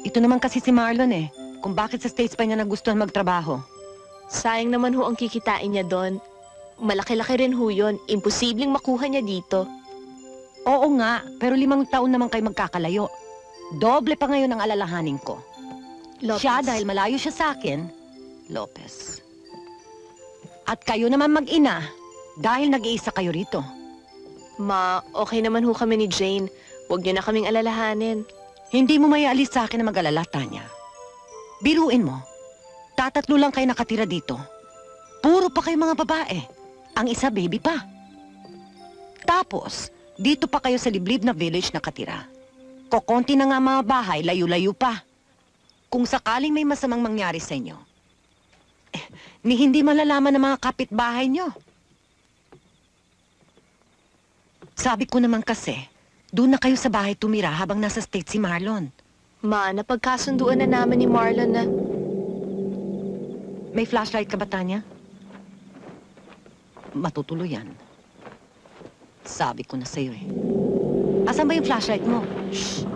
Ito naman kasi si Marlon eh. Kung bakit sa States pa niya nagustuhan magtrabaho. Sayang naman ho ang kikitain niya doon. Malaki-laki rin ho yun. Imposibleng makuha niya dito. Oo nga, pero 5 taon naman kayo magkakalayo. Doble pa ngayon ang alalahanin ko. Lopez. Siya dahil malayo siya sa akin, Lopez. At kayo naman mag-ina dahil nag-iisa kayo rito. Ma, okay naman ho kami ni Jane. Huwag niyo na kaming alalahanin. Hindi mo maialis sa akin na mag-alala, Tanya. Biruin mo, tatatlo lang kayo nakatira dito. Puro pa kayo mga babae. Ang isa baby pa. Tapos, dito pa kayo sa liblib na village nakatira. Kokonti na nga mga bahay, layo-layo pa. Kung sakaling may masamang mangyari sa inyo, ni hindi malalaman ng mga kapitbahay nyo. Sabi ko naman kasi, doon na kayo sa bahay tumira habang nasa state si Marlon. Ma, napagkasunduan na namin ni Marlon na... May flashlight ka ba, Tanya? Matutuloy yan. Sabi ko na sa'yo eh. Asan ba yung flashlight mo? Shh!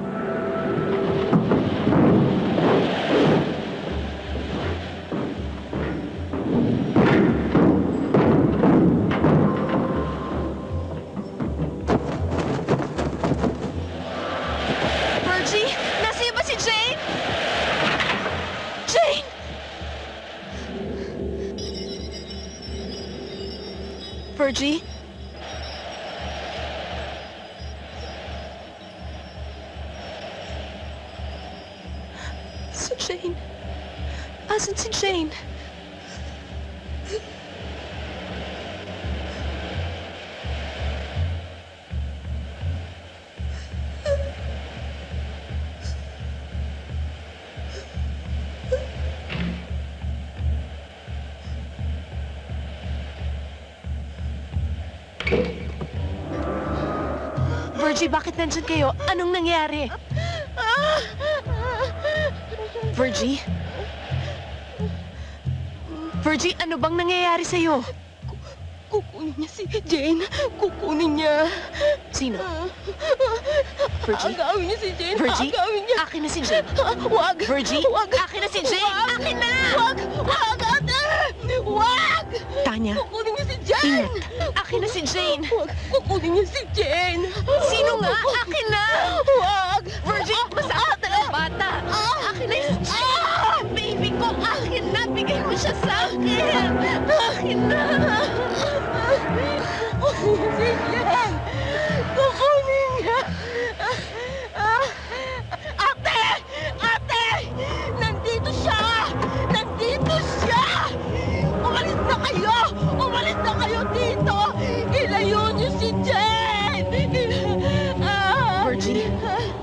Virgie, nasa ba si Jane? Jane! Virgie? Si Jane? Asan si Jane? Virgie, bakit nandyan kayo? Anong nangyari? Virgie? Virgie, ano bang nangyayari sa'yo? Kukunin niya si Jane. Kukunin niya. Sino? Virgie? Agawin niya si Jane. Virgie? Agawin niya. Akin na si Jane. Wag. Virgie? Wag. Akin na si Jane. Wag. Akin na! Wag. Wag, ate. Wag. Tanya, Kukunin niya si Jane. Akin na si Jane. Wag. Kukunin niya si Jane. Sino nga? Akin na! Wag. Virgie, masakit na ng bata. Akin na si Jane. Baby ko, akin na. Bigay mo siya sa akin. Akin na. Kukunin si Jane. Kukunin niya. Ate! Ate! Nandito siya! Nandito siya! Umalis na kayo! Umalis na kayo dito! Ilayo niyo si Jane! Virgie,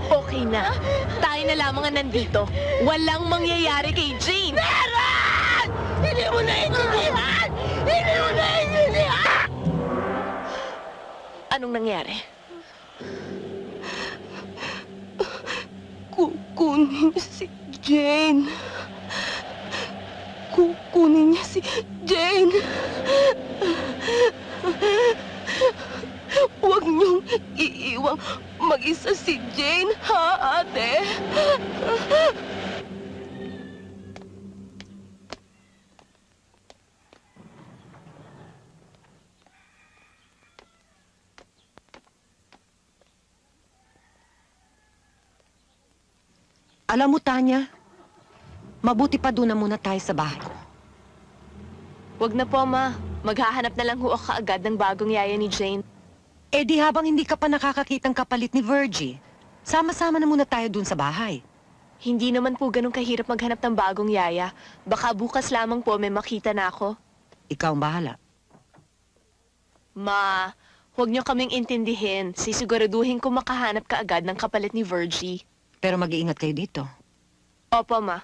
okay na. Tayo na lamang ang nandito. Walang mangyayari kay Jane. Meron! Hindi mo naiintindihan! Hindi mo naiintindihan! Anong nangyari? Kukunin niya si Jane. Kukunin niya si Jane. Huwag niyong iiwang mag-isa si Jane, ha, ate? alam mo, Tanya, mabuti pa doon na muna tayo sa bahay ko. Wag na po, Ma. Maghahanap na lang ho ako kaagad ng bagong yaya ni Jane. Eh di habang hindi ka pa nakakakitang kapalit ni Virgie, sama-sama na muna tayo doon sa bahay. Hindi naman po ganun kahirap maghanap ng bagong yaya. Baka bukas lamang po may makita na ako. Ikaw ang bahala. Ma, huwag niyo kaming intindihin. Sisiguraduhin ko makahanap kaagad ng kapalit ni Virgie. Pero mag-iingat kayo dito. Opo, Ma.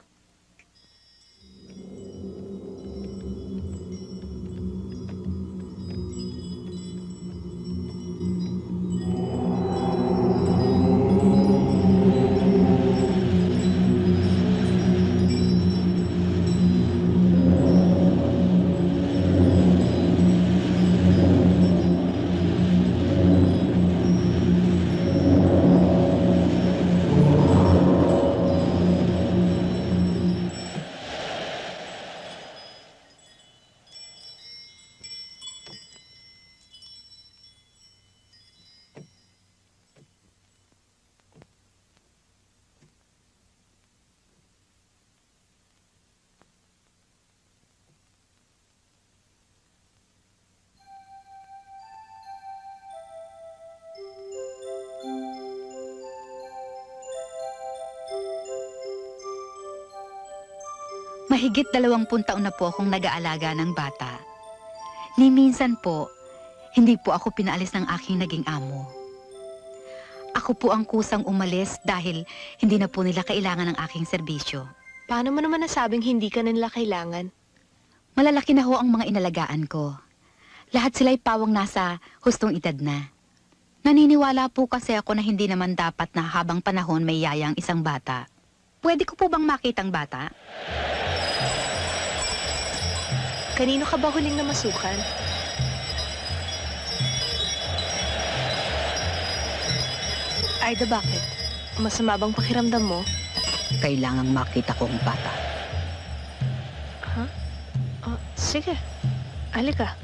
Mahigit 20 taon na po akong nag-aalaga ng bata. Ni minsan po, hindi po ako pinaalis ng aking naging amo. Ako po ang kusang umalis dahil hindi na po nila kailangan ng aking serbisyo. Paano mo naman nasabing hindi ka na nila kailangan? Malalaki na ho ang mga inalagaan ko. Lahat sila'y pawang nasa hustong edad na. Naniniwala po kasi ako na hindi naman dapat na habang panahon may yayang isang bata. Pwede ko po bang makitang bata? Kanino ka ba huling namasukan? Aida, bakit? Masama bang pakiramdam mo? Kailangang makita ko ang bata. Sige. Halika.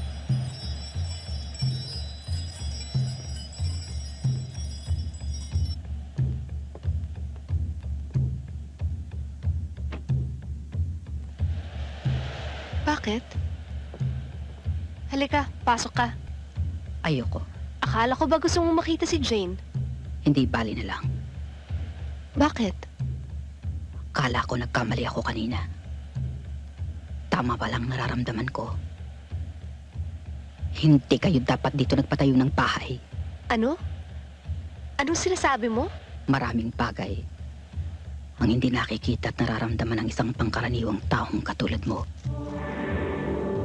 Bakit? Halika, pasok ka. Ayoko. Akala ko ba gusto mong makita si Jane? Hindi bali na lang. Bakit? Kala ko nagkamali ako kanina. Tama ba lang nararamdaman ko? Hindi kayo dapat dito nagpatayo ng bahay. Ano? Anong sinasabi mo? Maraming bagay ang hindi nakikita at nararamdaman ng isang pangkaraniwang taong katulad mo.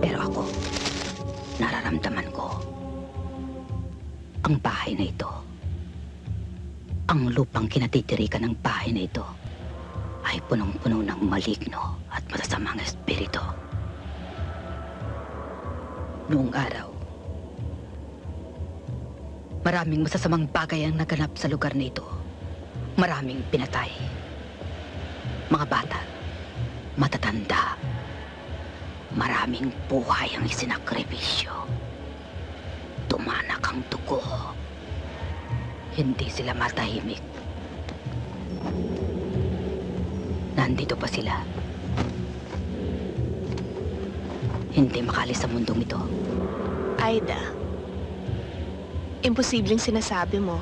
Pero ako, nararamdaman ko ang bahay na ito. Ang lupang kinatitirikan ng bahay na ito ay punong-puno ng maligno at masasamang espiritu. Noong araw, maraming masasamang bagay ang naganap sa lugar na ito. Maraming pinatay. Mga bata, matatanda. Maraming buhay ang isinakripisyo. Tumanak ang dugo. Hindi sila matahimik. Nandito pa sila. Hindi makalis sa mundong ito. Aida, imposibleng sinasabi mo.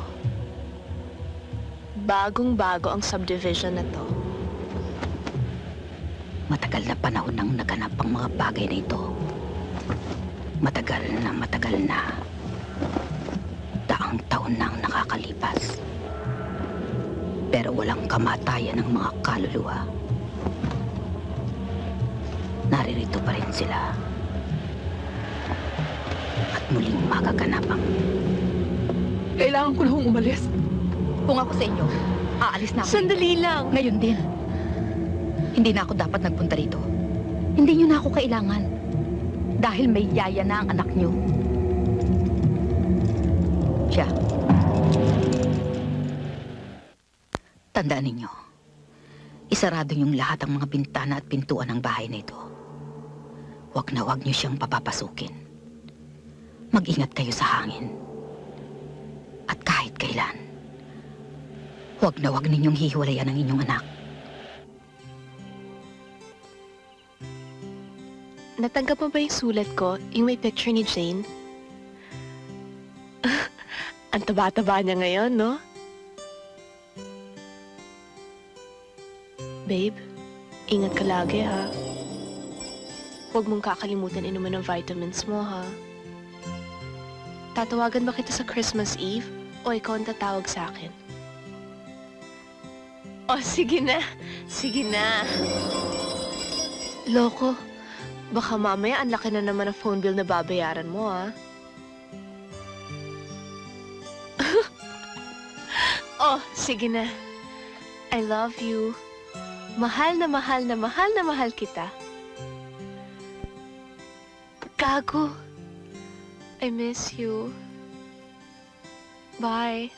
Bagong-bago ang subdivision na to. Matagal na panahon nang naganap ang mga bagay na ito. Matagal na. Daang taon nang nakakalipas. Pero walang kamatayan ng mga kaluluwa. Naririto pa rin sila. At muling magaganap ang... Kailangan ko na hong umalis. Kung ako sa inyo, aalis na ako. Sandali lang. Ngayon din. Hindi na ako dapat nagpunta rito. Hindi niyo na ako kailangan. Dahil may yaya na ang anak niyo. Siya. Tandaan ninyo, isarado niyong lahat ang mga bintana at pintuan ng bahay na ito. Huwag na huwag niyo siyang papapasukin. Mag-ingat kayo sa hangin. At kahit kailan, huwag na huwag ninyong hihiwalayan ang inyong anak. Natanggap mo ba yung sulat ko? Yung may picture ni Jane? Ang taba-taba niya ngayon, no? Babe, ingat ka lagi, ha? Huwag mong kakalimutan inuman ng vitamins mo, ha? Tatawagan ba kita sa Christmas Eve? O ikaw ang tatawag sa akin? Oh, sige na. Sige na. Loko, baka mamaya ang laki na naman ang phone bill na babayaran mo, ha? Oh, sige na. I love you. Mahal na mahal na mahal na mahal kita. Gago. I miss you. Bye.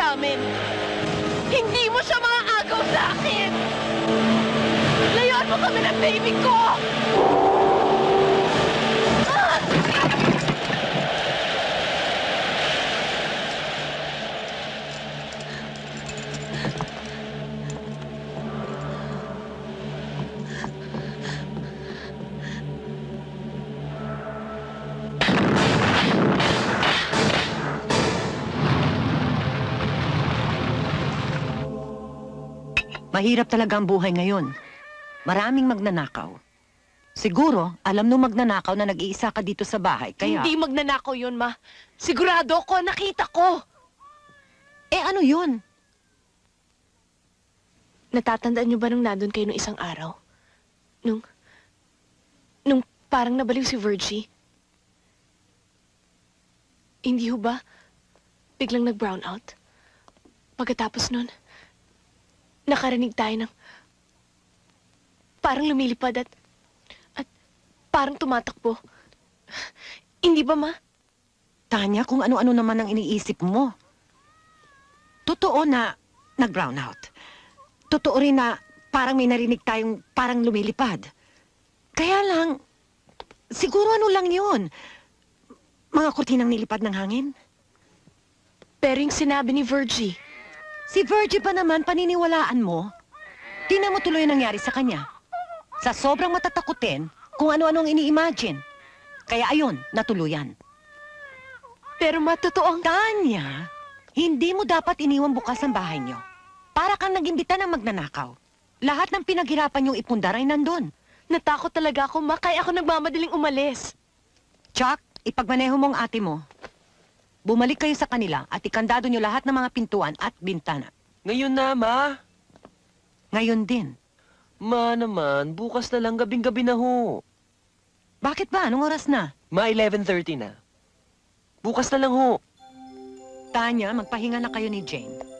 sa amin. Hindi mo siya maaagaw sa akin! Layuan mo kami ng baby ko! Ah! Mahirap talaga ang buhay ngayon. Maraming magnanakaw. Siguro, alam nung magnanakaw na nag-iisa ka dito sa bahay, kaya... Hindi magnanakaw yun, Ma. Sigurado ko, nakita ko! Eh ano yun? Natatandaan niyo ba nung nandun kayo nung isang araw? Nung parang nabaliw si Virgie? Hindi ho ba? Biglang nag-brown out? Pagkatapos nun, nakarinig tayo ng parang lumilipad at parang tumatakbo. Hindi ba, Ma? Tanya, kung ano-ano naman ang iniisip mo. Totoo na nag-brown out. Totoo rin na parang may narinig tayong parang lumilipad. Kaya lang, siguro ano lang yun? Mga kurtinang nilipad ng hangin? Pero yung sinabi ni Virgie, Si Virgie pa naman, paniniwalaan mo? Tingnan mo tuloy ang nangyari sa kanya. Sa sobrang matatakutin, kung ano-anong ini-imagine. Kaya ayun, natuluyan. pero matotoo ang... Tanya, hindi mo dapat iniwan bukas ang bahay niyo. Para kang nag-imbita ng magnanakaw. Lahat ng pinaghirapan niyong ipundar ay nandun. Natakot talaga ako, Ma, kaya ako nagmamadaling umalis. Chuck, ipagmaneho mo ang ate mo. Bumalik kayo sa kanila at ikandado niyo lahat ng mga pintuan at bintana. Ngayon na, Ma. Ngayon din. Ma naman, bukas na lang gabing-gabi na ho. Bakit ba? Anong oras na? Ma, 11:30 na. Bukas na lang ho. Tanya, magpahinga na kayo ni Jane.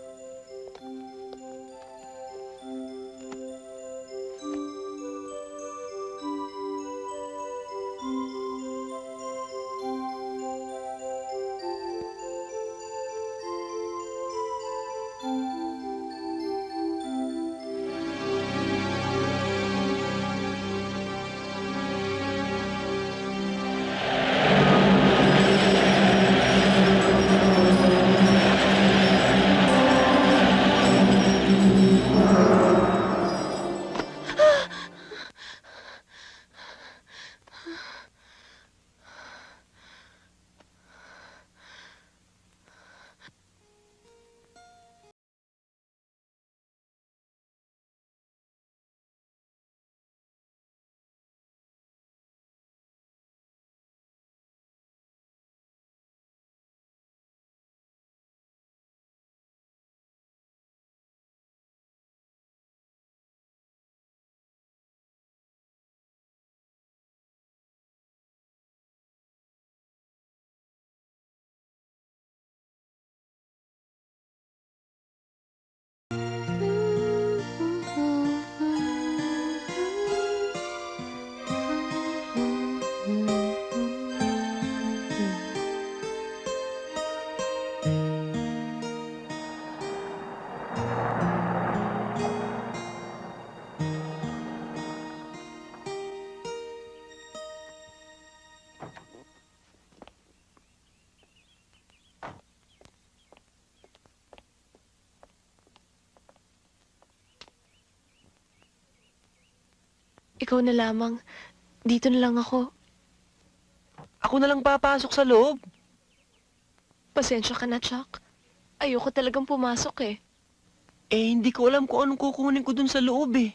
Ikaw na lamang. Dito na lang ako. Ako na lang papasok sa loob. Pasensya ka na, Chuck. Ayoko talagang pumasok eh. Eh, hindi ko alam kung anong kukunin ko dun sa loob eh.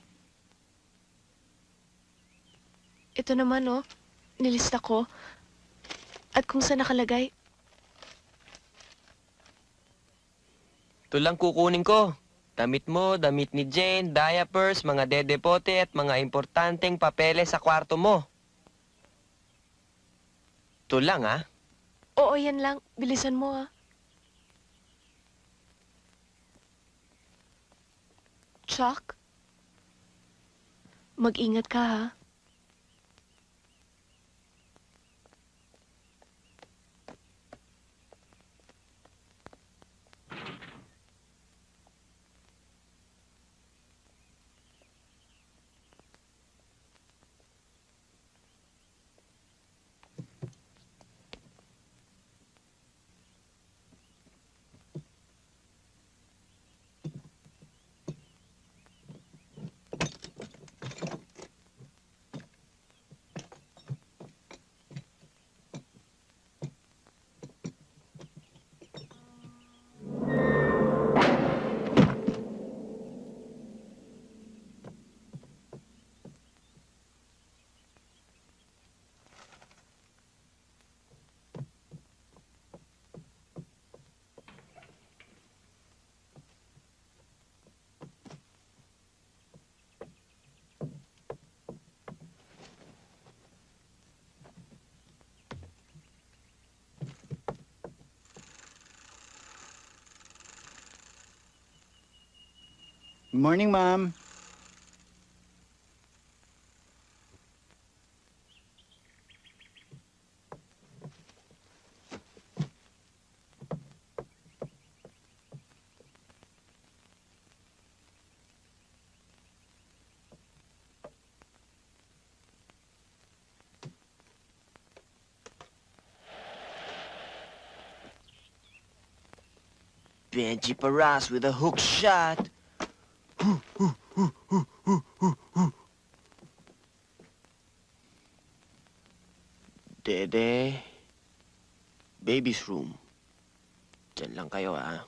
Ito naman, oh. Nilista ko. At kung saan nakalagay, Ito lang kukunin ko. Damit mo, damit ni Jane, diapers, mga dedepote at mga importanteng papeles sa kwarto mo. Ito lang, ha? oo, yan lang. Bilisan mo, ah. Chuck? Mag-ingat ka, ha? Morning, ma'am. Benji Paras with a hook shot. Dede, baby's room. Diyan lang kayo, ah.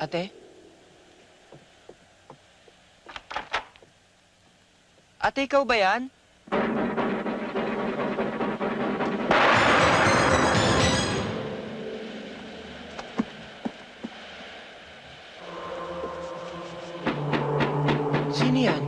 Ate? Ate, ikaw ba yan? Sino yan?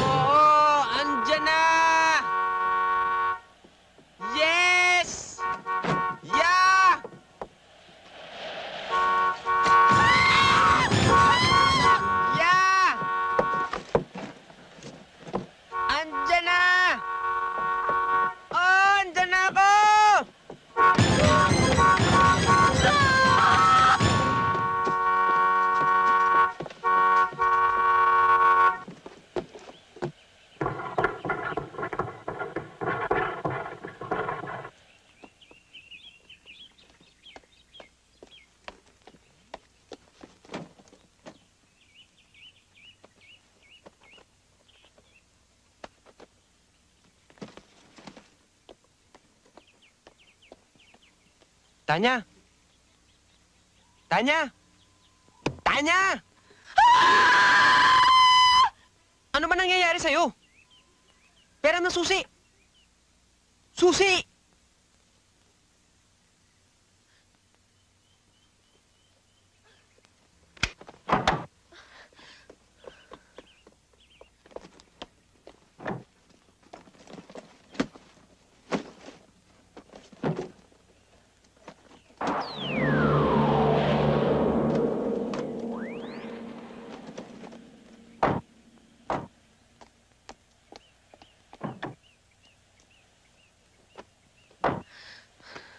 Oo, andyan na! Yes! Yeah! Yeah! Andyan na! Oh, andyan na ako! Tanya! Tanya! Tanya! Ano ba nangyayari sa'yo? Pera ng susi! Susi!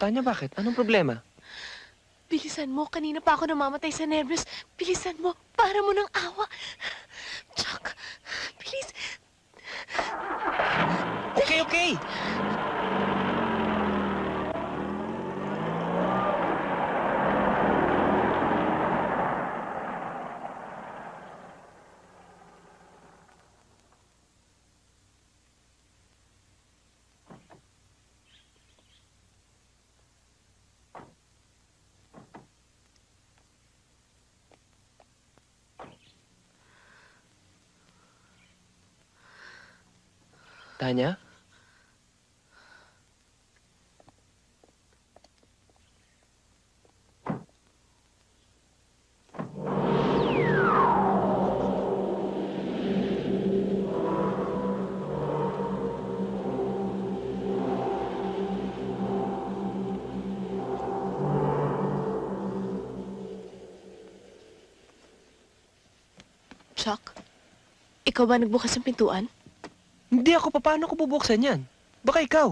Tanya, bakit? Anong problema? Bilisan mo. Kanina pa ako namamatay sa nervyos. Bilisan mo. Para mo ng awa. Chuck, bilis. Okay, okay! Tanya? Chuck, ikaw ba nagbukas ng pintuan? Hindi ako, paano ko bubuksan yan? Baka ikaw.